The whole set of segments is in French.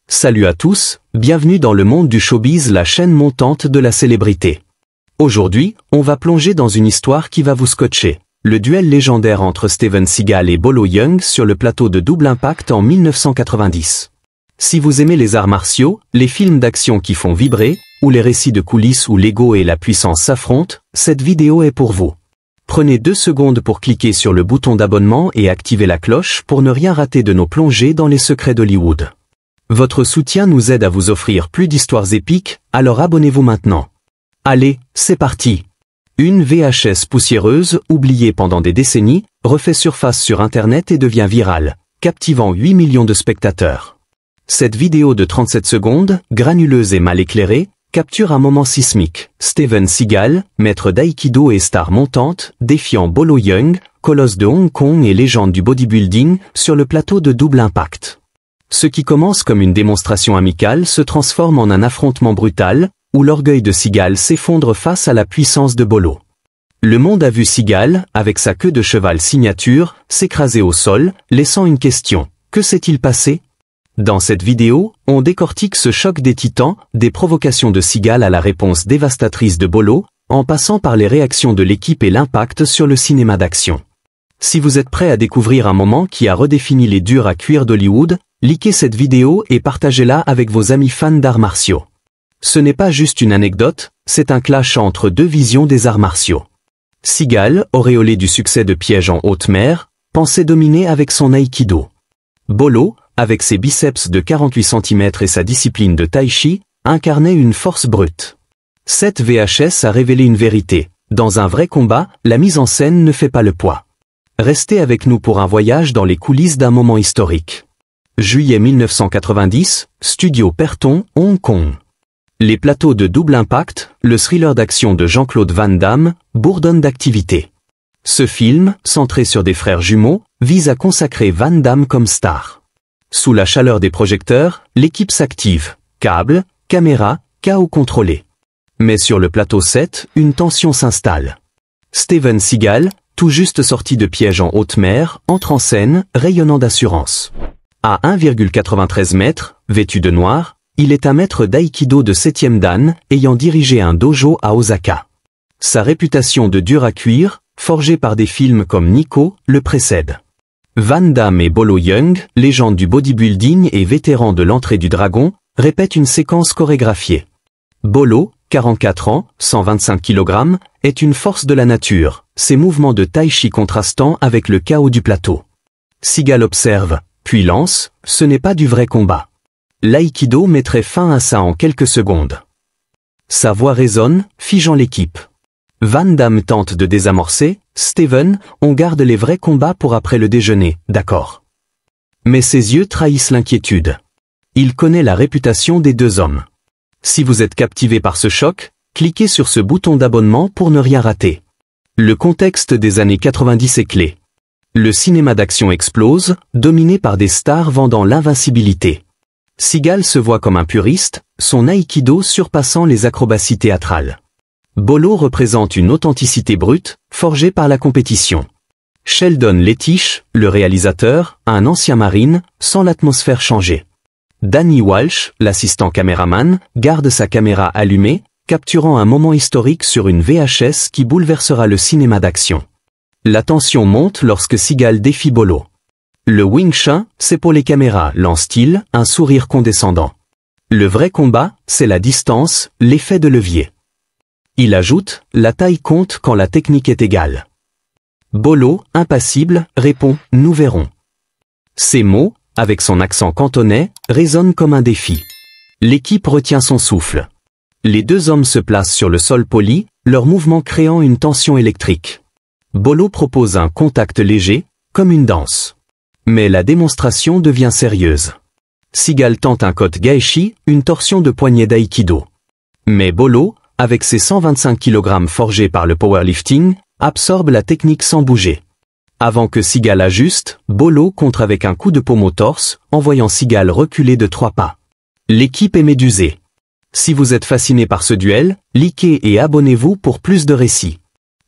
Salut à tous, bienvenue dans le monde du showbiz, la chaîne montante de la célébrité. Aujourd'hui, on va plonger dans une histoire qui va vous scotcher. Le duel légendaire entre Steven Seagal et Bolo Yeung sur le plateau de Double Impact en 1990. Si vous aimez les arts martiaux, les films d'action qui font vibrer, ou les récits de coulisses où l'ego et la puissance s'affrontent, cette vidéo est pour vous. Prenez 2 secondes pour cliquer sur le bouton d'abonnement et activer la cloche pour ne rien rater de nos plongées dans les secrets d'Hollywood. Votre soutien nous aide à vous offrir plus d'histoires épiques, alors abonnez-vous maintenant. Allez, c'est parti! Une VHS poussiéreuse, oubliée pendant des décennies, refait surface sur Internet et devient virale, captivant 8 millions de spectateurs. Cette vidéo de 37 secondes, granuleuse et mal éclairée, capture un moment sismique. Steven Seagal, maître d'aïkido et star montante, défiant Bolo Yeung, colosse de Hong Kong et légende du bodybuilding, sur le plateau de Double Impact. Ce qui commence comme une démonstration amicale se transforme en un affrontement brutal, où l'orgueil de Seagal s'effondre face à la puissance de Bolo. Le monde a vu Seagal, avec sa queue de cheval signature, s'écraser au sol, laissant une question. Que s'est-il passé? Dans cette vidéo, on décortique ce choc des titans, des provocations de Seagal à la réponse dévastatrice de Bolo, en passant par les réactions de l'équipe et l'impact sur le cinéma d'action. Si vous êtes prêt à découvrir un moment qui a redéfini les durs à cuire d'Hollywood, likez cette vidéo et partagez-la avec vos amis fans d'arts martiaux. Ce n'est pas juste une anecdote, c'est un clash entre deux visions des arts martiaux. Seagal, auréolé du succès de Piège en haute mer, pensait dominer avec son aïkido. Bolo, avec ses biceps de 48 cm et sa discipline de tai chi, incarnait une force brute. Cette VHS a révélé une vérité. Dans un vrai combat, la mise en scène ne fait pas le poids. Restez avec nous pour un voyage dans les coulisses d'un moment historique. Juillet 1990, Studio Perton, Hong Kong. Les plateaux de Double Impact, le thriller d'action de Jean-Claude Van Damme, bourdonnent d'activité. Ce film, centré sur des frères jumeaux, vise à consacrer Van Damme comme star. Sous la chaleur des projecteurs, l'équipe s'active. Câbles, caméra, chaos contrôlé. Mais sur le plateau 7, une tension s'installe. Steven Seagal, tout juste sorti de Piège en haute mer, entre en scène, rayonnant d'assurance. À 1,93 mètres, vêtu de noir, il est un maître d'aïkido de 7e dan, ayant dirigé un dojo à Osaka. Sa réputation de dur à cuire, forgée par des films comme Nico, le précède. Van Damme et Bolo Yeung, légende du bodybuilding et vétéran de l'entrée du dragon, répètent une séquence chorégraphiée. Bolo, 44 ans, 125 kg, est une force de la nature, ses mouvements de tai chi contrastant avec le chaos du plateau. Seagal observe, puis lance, ce n'est pas du vrai combat. L'aïkido mettrait fin à ça en quelques secondes. Sa voix résonne, figeant l'équipe. Van Damme tente de désamorcer, Steven, on garde les vrais combats pour après le déjeuner, d'accord. Mais ses yeux trahissent l'inquiétude. Il connaît la réputation des deux hommes. Si vous êtes captivé par ce choc, cliquez sur ce bouton d'abonnement pour ne rien rater. Le contexte des années 90 est clé. Le cinéma d'action explose, dominé par des stars vendant l'invincibilité. Seagal se voit comme un puriste, son aïkido surpassant les acrobaties théâtrales. Bolo représente une authenticité brute, forgée par la compétition. Sheldon Lettich, le réalisateur, un ancien marine, sent l'atmosphère changer. Danny Walsh, l'assistant caméraman, garde sa caméra allumée, capturant un moment historique sur une VHS qui bouleversera le cinéma d'action. La tension monte lorsque Seagal défie Bolo. Le Wing Chun, c'est pour les caméras, lance-t-il, un sourire condescendant. Le vrai combat, c'est la distance, l'effet de levier. Il ajoute, la taille compte quand la technique est égale. Bolo, impassible, répond, nous verrons. Ces mots, avec son accent cantonais, résonnent comme un défi. L'équipe retient son souffle. Les deux hommes se placent sur le sol poli, leur mouvement créant une tension électrique. Bolo propose un contact léger, comme une danse. Mais la démonstration devient sérieuse. Seagal tente un kote gaeshi, une torsion de poignet d'aïkido. Mais Bolo, avec ses 125 kg forgés par le powerlifting, absorbe la technique sans bouger. Avant que Seagal ajuste, Bolo contre avec un coup de paume au torse, envoyant Seagal reculer de 3 pas. L'équipe est médusée. Si vous êtes fasciné par ce duel, likez et abonnez-vous pour plus de récits.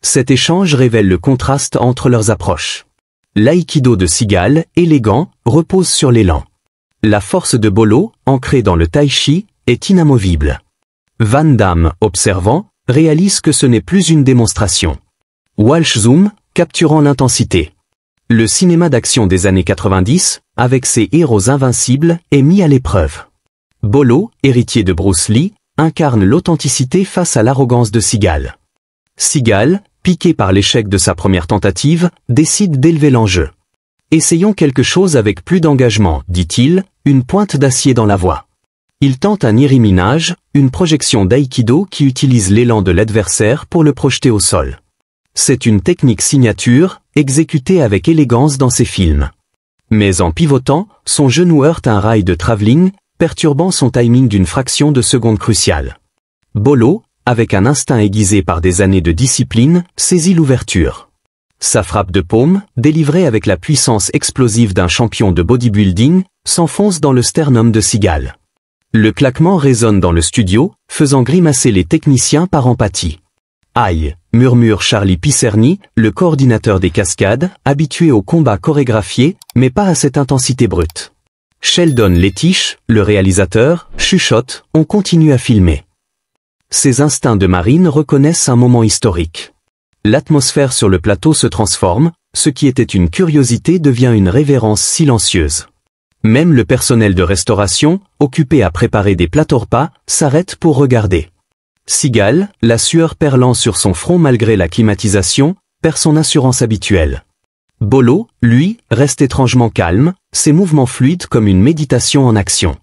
Cet échange révèle le contraste entre leurs approches. L'aïkido de Seagal, élégant, repose sur l'élan. La force de Bolo, ancrée dans le tai chi, est inamovible. Van Damme, observant, réalise que ce n'est plus une démonstration. Walsh zoom, capturant l'intensité. Le cinéma d'action des années 90, avec ses héros invincibles, est mis à l'épreuve. Bolo, héritier de Bruce Lee, incarne l'authenticité face à l'arrogance de Seagal. Seagal, piqué par l'échec de sa première tentative, décide d'élever l'enjeu. Essayons quelque chose avec plus d'engagement, dit-il, une pointe d'acier dans la voie. Il tente un iriminage, une projection d'aïkido qui utilise l'élan de l'adversaire pour le projeter au sol. C'est une technique signature, exécutée avec élégance dans ses films. Mais en pivotant, son genou heurte un rail de travelling, perturbant son timing d'une fraction de seconde cruciale. Bolo, avec un instinct aiguisé par des années de discipline, saisit l'ouverture. Sa frappe de paume, délivrée avec la puissance explosive d'un champion de bodybuilding, s'enfonce dans le sternum de Seagal. Le claquement résonne dans le studio, faisant grimacer les techniciens par empathie. Aïe, murmure Charlie Pisserni, le coordinateur des cascades, habitué aux combats chorégraphiés, mais pas à cette intensité brute. Sheldon Lettich, le réalisateur, chuchote, on continue à filmer. Ses instincts de marine reconnaissent un moment historique. L'atmosphère sur le plateau se transforme, ce qui était une curiosité devient une révérence silencieuse. Même le personnel de restauration, occupé à préparer des plateaux repas, s'arrête pour regarder. Seagal, la sueur perlant sur son front malgré la climatisation, perd son assurance habituelle. Bolo, lui, reste étrangement calme, ses mouvements fluides comme une méditation en action.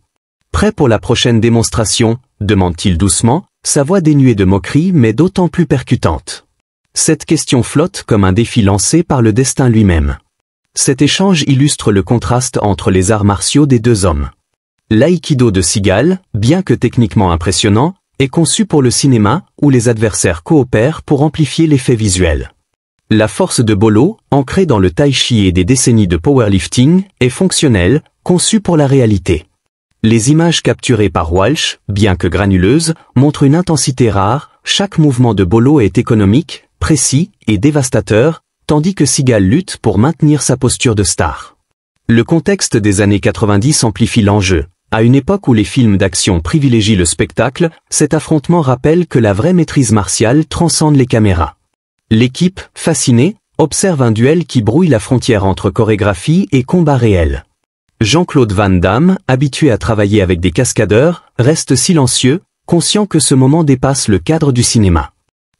Prêt pour la prochaine démonstration, demande-t-il doucement, sa voix dénuée de moquerie mais d'autant plus percutante. Cette question flotte comme un défi lancé par le destin lui-même. Cet échange illustre le contraste entre les arts martiaux des deux hommes. L'aïkido de Seagal, bien que techniquement impressionnant, est conçu pour le cinéma, où les adversaires coopèrent pour amplifier l'effet visuel. La force de Bolo, ancrée dans le tai chi et des décennies de powerlifting, est fonctionnelle, conçue pour la réalité. Les images capturées par Walsh, bien que granuleuses, montrent une intensité rare, chaque mouvement de Bolo est économique, précis et dévastateur, tandis que Seagal lutte pour maintenir sa posture de star. Le contexte des années 90 amplifie l'enjeu. À une époque où les films d'action privilégient le spectacle, cet affrontement rappelle que la vraie maîtrise martiale transcende les caméras. L'équipe, fascinée, observe un duel qui brouille la frontière entre chorégraphie et combat réel. Jean-Claude Van Damme, habitué à travailler avec des cascadeurs, reste silencieux, conscient que ce moment dépasse le cadre du cinéma.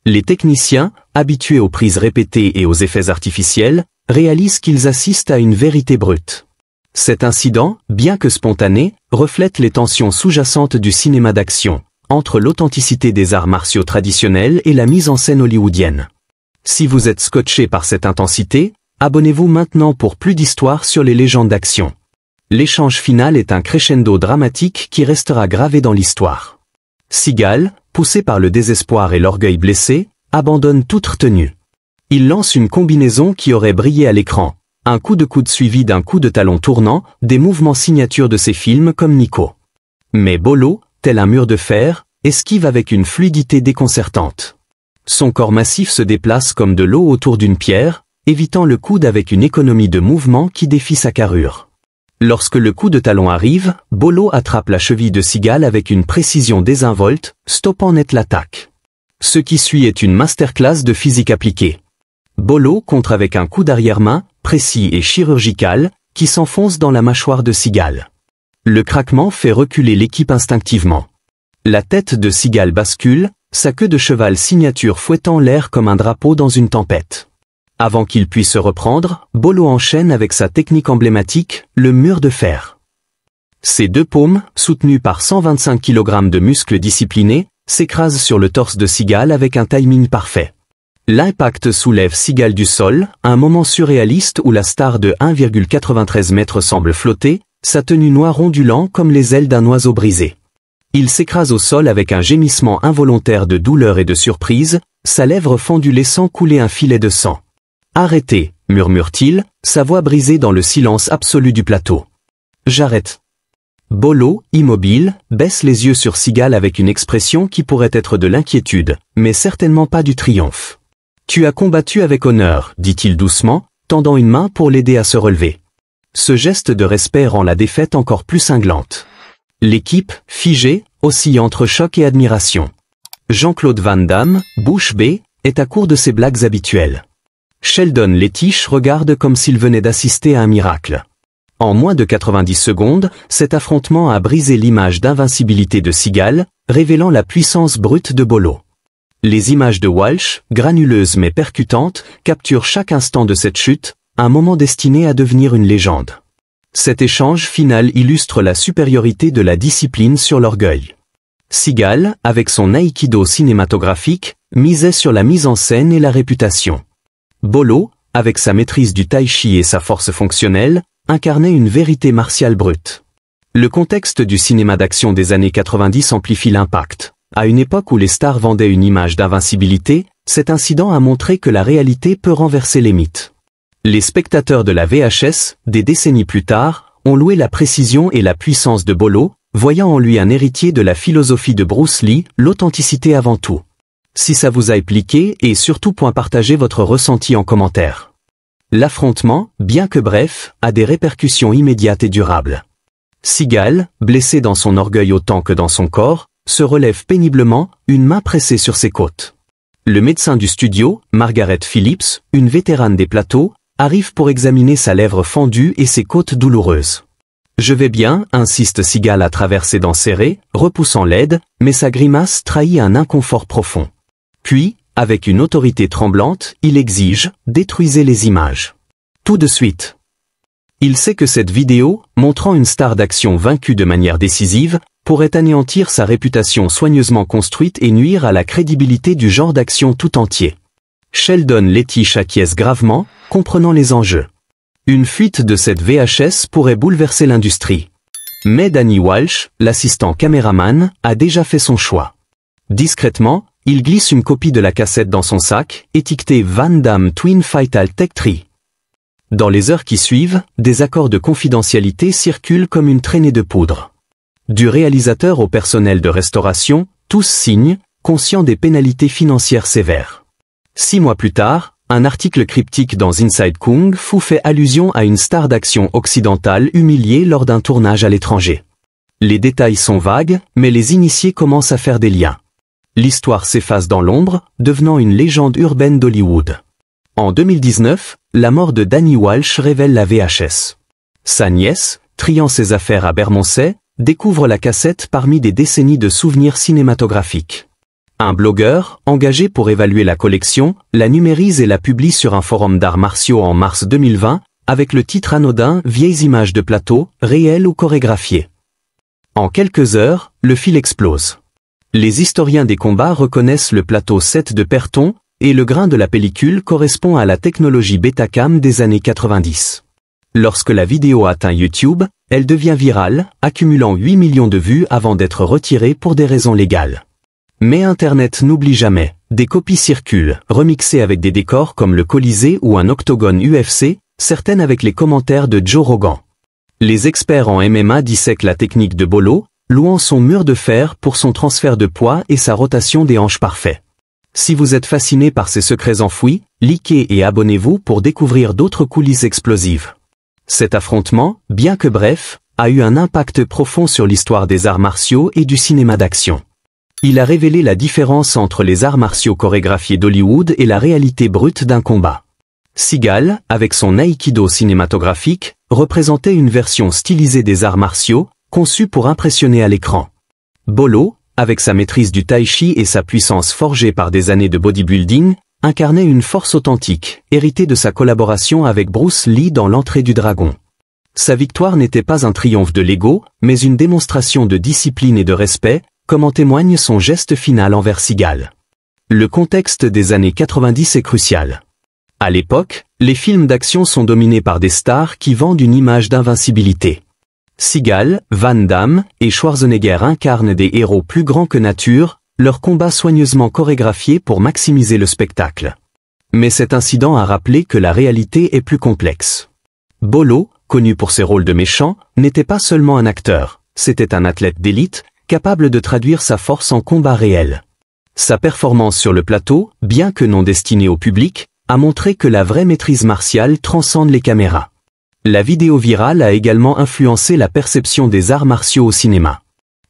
Les techniciens, habitués aux prises répétées et aux effets artificiels, réalisent qu'ils assistent à une vérité brute. Cet incident, bien que spontané, reflète les tensions sous-jacentes du cinéma d'action, entre l'authenticité des arts martiaux traditionnels et la mise en scène hollywoodienne. Si vous êtes scotché par cette intensité, abonnez-vous maintenant pour plus d'histoires sur les légendes d'action. L'échange final est un crescendo dramatique qui restera gravé dans l'histoire. Seagal, poussé par le désespoir et l'orgueil blessé, abandonne toute retenue. Il lance une combinaison qui aurait brillé à l'écran. Un coup de coude suivi d'un coup de talon tournant, des mouvements signatures de ses films comme Nico. Mais Bolo, tel un mur de fer, esquive avec une fluidité déconcertante. Son corps massif se déplace comme de l'eau autour d'une pierre, évitant le coude avec une économie de mouvement qui défie sa carrure. Lorsque le coup de talon arrive, Bolo attrape la cheville de Seagal avec une précision désinvolte, stoppant net l'attaque. Ce qui suit est une masterclass de physique appliquée. Bolo contre avec un coup d'arrière-main, précis et chirurgical, qui s'enfonce dans la mâchoire de Seagal. Le craquement fait reculer l'équipe instinctivement. La tête de Seagal bascule, sa queue de cheval signature fouettant l'air comme un drapeau dans une tempête. Avant qu'il puisse se reprendre, Bolo enchaîne avec sa technique emblématique, le mur de fer. Ses deux paumes, soutenues par 125 kg de muscles disciplinés, s'écrasent sur le torse de Seagal avec un timing parfait. L'impact soulève Seagal du sol, un moment surréaliste où la star de 1,93 m semble flotter, sa tenue noire ondulant comme les ailes d'un oiseau brisé. Il s'écrase au sol avec un gémissement involontaire de douleur et de surprise, sa lèvre fendue laissant couler un filet de sang. « Arrêtez » murmure-t-il, sa voix brisée dans le silence absolu du plateau. « J'arrête. » Bolo, immobile, baisse les yeux sur Seagal avec une expression qui pourrait être de l'inquiétude, mais certainement pas du triomphe. « Tu as combattu avec honneur, dit-il doucement, tendant une main pour l'aider à se relever. Ce geste de respect rend la défaite encore plus cinglante. L'équipe, figée, oscille entre choc et admiration. Jean-Claude Van Damme, bouche bée, est à court de ses blagues habituelles. Sheldon Lettich regarde comme s'il venait d'assister à un miracle. En moins de 90 secondes, cet affrontement a brisé l'image d'invincibilité de Seagal, révélant la puissance brute de Bolo. Les images de Walsh, granuleuses mais percutantes, capturent chaque instant de cette chute, un moment destiné à devenir une légende. Cet échange final illustre la supériorité de la discipline sur l'orgueil. Seagal, avec son aïkido cinématographique, misait sur la mise en scène et la réputation. Bolo, avec sa maîtrise du tai chi et sa force fonctionnelle, incarnait une vérité martiale brute. Le contexte du cinéma d'action des années 90 amplifie l'impact. À une époque où les stars vendaient une image d'invincibilité, cet incident a montré que la réalité peut renverser les mythes. Les spectateurs de la VHS, des décennies plus tard, ont loué la précision et la puissance de Bolo, voyant en lui un héritier de la philosophie de Bruce Lee, l'authenticité avant tout. Si ça vous a impliqué, et surtout partagez votre ressenti en commentaire. L'affrontement, bien que bref, a des répercussions immédiates et durables. Seagal, blessé dans son orgueil autant que dans son corps, se relève péniblement, une main pressée sur ses côtes. Le médecin du studio, Margaret Phillips, une vétérane des plateaux, arrive pour examiner sa lèvre fendue et ses côtes douloureuses. « Je vais bien », insiste Seagal à travers ses dents serrées, repoussant l'aide, mais sa grimace trahit un inconfort profond. Puis, avec une autorité tremblante, il exige « Détruisez les images. » Tout de suite. Il sait que cette vidéo, montrant une star d'action vaincue de manière décisive, pourrait anéantir sa réputation soigneusement construite et nuire à la crédibilité du genre d'action tout entier. Sheldon Lettich acquiesce gravement, comprenant les enjeux. Une fuite de cette VHS pourrait bouleverser l'industrie. Mais Danny Walsh, l'assistant caméraman, a déjà fait son choix. Discrètement, il glisse une copie de la cassette dans son sac, étiquetée Van Damme Twin Fatal Tech 3. Dans les heures qui suivent, des accords de confidentialité circulent comme une traînée de poudre. Du réalisateur au personnel de restauration, tous signent, conscients des pénalités financières sévères. 6 mois plus tard, un article cryptique dans Inside Kung Fu fait allusion à une star d'action occidentale humiliée lors d'un tournage à l'étranger. Les détails sont vagues, mais les initiés commencent à faire des liens. L'histoire s'efface dans l'ombre, devenant une légende urbaine d'Hollywood. En 2019, la mort de Danny Walsh révèle la VHS. Sa nièce, triant ses affaires à Bermondsey, découvre la cassette parmi des décennies de souvenirs cinématographiques. Un blogueur, engagé pour évaluer la collection, la numérise et la publie sur un forum d'arts martiaux en mars 2020, avec le titre anodin « Vieilles images de plateau, réelles ou chorégraphiées ». En quelques heures, le fil explose. Les historiens des combats reconnaissent le plateau 7 de Perton, et le grain de la pellicule correspond à la technologie Betacam des années 90. Lorsque la vidéo atteint YouTube, elle devient virale, accumulant 8 millions de vues avant d'être retirée pour des raisons légales. Mais Internet n'oublie jamais, des copies circulent, remixées avec des décors comme le Colisée ou un octogone UFC, certaines avec les commentaires de Joe Rogan. Les experts en MMA dissèquent la technique de Bolo, louant son mur de fer pour son transfert de poids et sa rotation des hanches parfait. Si vous êtes fasciné par ces secrets enfouis, likez et abonnez-vous pour découvrir d'autres coulisses explosives. Cet affrontement, bien que bref, a eu un impact profond sur l'histoire des arts martiaux et du cinéma d'action. Il a révélé la différence entre les arts martiaux chorégraphiés d'Hollywood et la réalité brute d'un combat. Seagal, avec son aïkido cinématographique, représentait une version stylisée des arts martiaux, conçue pour impressionner à l'écran. Bolo, avec sa maîtrise du tai chi et sa puissance forgée par des années de bodybuilding, incarnait une force authentique, héritée de sa collaboration avec Bruce Lee dans l'entrée du dragon. Sa victoire n'était pas un triomphe de l'ego, mais une démonstration de discipline et de respect, comme en témoigne son geste final envers Seagal. Le contexte des années 90 est crucial. À l'époque, les films d'action sont dominés par des stars qui vendent une image d'invincibilité. Seagal, Van Damme et Schwarzenegger incarnent des héros plus grands que nature, leurs combats soigneusement chorégraphiés pour maximiser le spectacle. Mais cet incident a rappelé que la réalité est plus complexe. Bolo, connu pour ses rôles de méchant, n'était pas seulement un acteur, c'était un athlète d'élite, capable de traduire sa force en combat réel. Sa performance sur le plateau, bien que non destinée au public, a montré que la vraie maîtrise martiale transcende les caméras. La vidéo virale a également influencé la perception des arts martiaux au cinéma.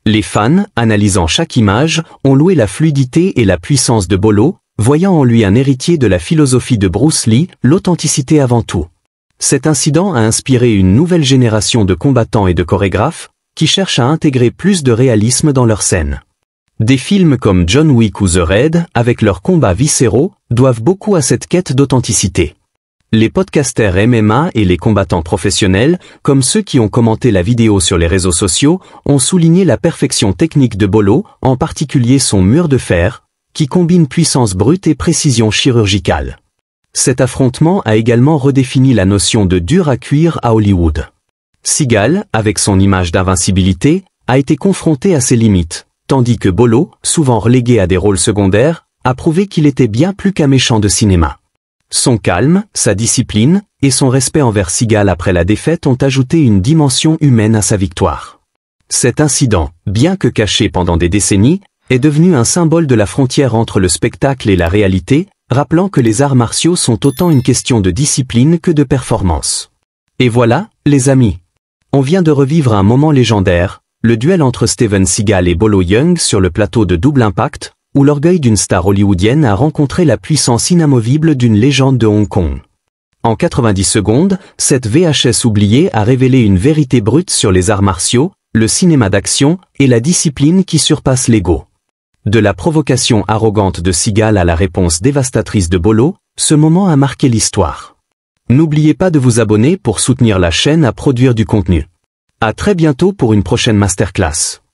Les fans, analysant chaque image, ont loué la fluidité et la puissance de Bolo, voyant en lui un héritier de la philosophie de Bruce Lee, l'authenticité avant tout. Cet incident a inspiré une nouvelle génération de combattants et de chorégraphes, qui cherchent à intégrer plus de réalisme dans leurs scènes. Des films comme John Wick ou The Raid, avec leurs combats viscéraux, doivent beaucoup à cette quête d'authenticité. Les podcasters MMA et les combattants professionnels, comme ceux qui ont commenté la vidéo sur les réseaux sociaux, ont souligné la perfection technique de Bolo, en particulier son mur de fer, qui combine puissance brute et précision chirurgicale. Cet affrontement a également redéfini la notion de dur à cuire à Hollywood. Seagal, avec son image d'invincibilité, a été confronté à ses limites, tandis que Bolo, souvent relégué à des rôles secondaires, a prouvé qu'il était bien plus qu'un méchant de cinéma. Son calme, sa discipline, et son respect envers Seagal après la défaite ont ajouté une dimension humaine à sa victoire. Cet incident, bien que caché pendant des décennies, est devenu un symbole de la frontière entre le spectacle et la réalité, rappelant que les arts martiaux sont autant une question de discipline que de performance. Et voilà, les amis. On vient de revivre un moment légendaire, le duel entre Steven Seagal et Bolo Yeung sur le plateau de Double Impact, où l'orgueil d'une star hollywoodienne a rencontré la puissance inamovible d'une légende de Hong Kong. En 90 secondes, cette VHS oubliée a révélé une vérité brute sur les arts martiaux, le cinéma d'action et la discipline qui surpasse l'ego. De la provocation arrogante de Seagal à la réponse dévastatrice de Bolo, ce moment a marqué l'histoire. N'oubliez pas de vous abonner pour soutenir la chaîne à produire du contenu. À très bientôt pour une prochaine masterclass.